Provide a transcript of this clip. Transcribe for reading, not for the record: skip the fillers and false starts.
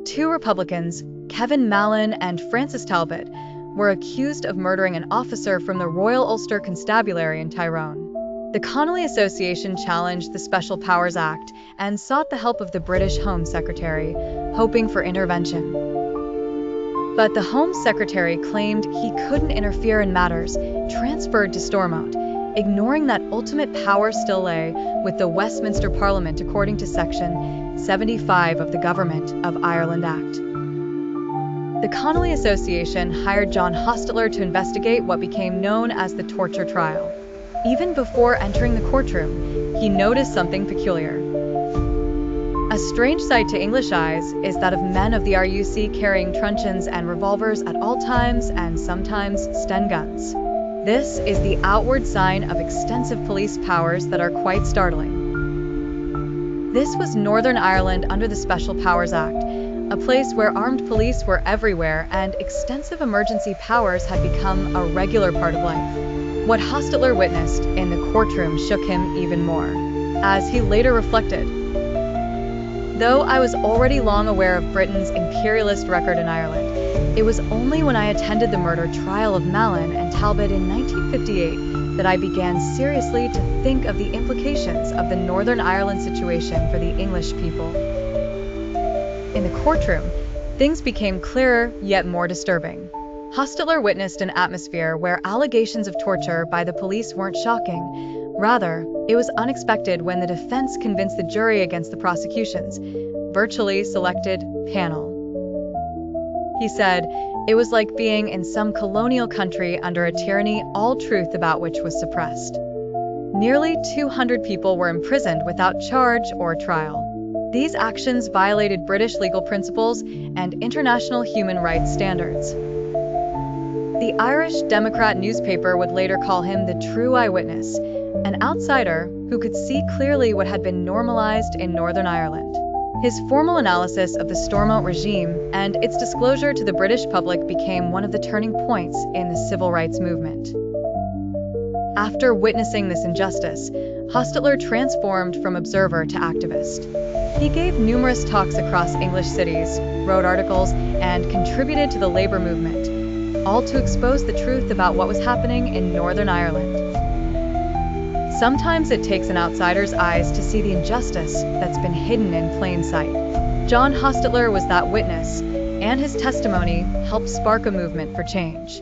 Two Republicans, Kevin Mallon and Francis Talbot, were accused of murdering an officer from the Royal Ulster Constabulary in Tyrone. The Connolly Association challenged the Special Powers Act and sought the help of the British Home Secretary, hoping for intervention. But the Home Secretary claimed he couldn't interfere in matters transferred to Stormont, ignoring that ultimate power still lay with the Westminster Parliament according to Section 75 of the Government of Ireland Act. The Connolly Association hired John Hostettler to investigate what became known as the torture trial. Even before entering the courtroom, he noticed something peculiar. A strange sight to English eyes is that of men of the RUC carrying truncheons and revolvers at all times and sometimes Sten guns. This is the outward sign of extensive police powers that are quite startling. This was Northern Ireland under the Special Powers Act, a place where armed police were everywhere and extensive emergency powers had become a regular part of life. What Hostettler witnessed in the courtroom shook him even more, as he later reflected. Though I was already long aware of Britain's imperialist record in Ireland, it was only when I attended the murder trial of Mallon and Talbot in 1958 that I began seriously to think of the implications of the Northern Ireland situation for the English people. In the courtroom, things became clearer yet more disturbing. Hostettler witnessed an atmosphere where allegations of torture by the police weren't shocking. Rather, it was unexpected when the defense convinced the jury against the prosecution's virtually selected panel. He said, "It was like being in some colonial country under a tyranny, all truth about which was suppressed." Nearly 200 people were imprisoned without charge or trial. These actions violated British legal principles and international human rights standards. The Irish Democrat newspaper would later call him the true eyewitness, an outsider who could see clearly what had been normalized in Northern Ireland. His formal analysis of the Stormont regime and its disclosure to the British public became one of the turning points in the civil rights movement. After witnessing this injustice, Hostettler transformed from observer to activist. He gave numerous talks across English cities, wrote articles, and contributed to the labor movement, all to expose the truth about what was happening in Northern Ireland. Sometimes it takes an outsider's eyes to see the injustice that's been hidden in plain sight. John Hostettler was that witness, and his testimony helped spark a movement for change.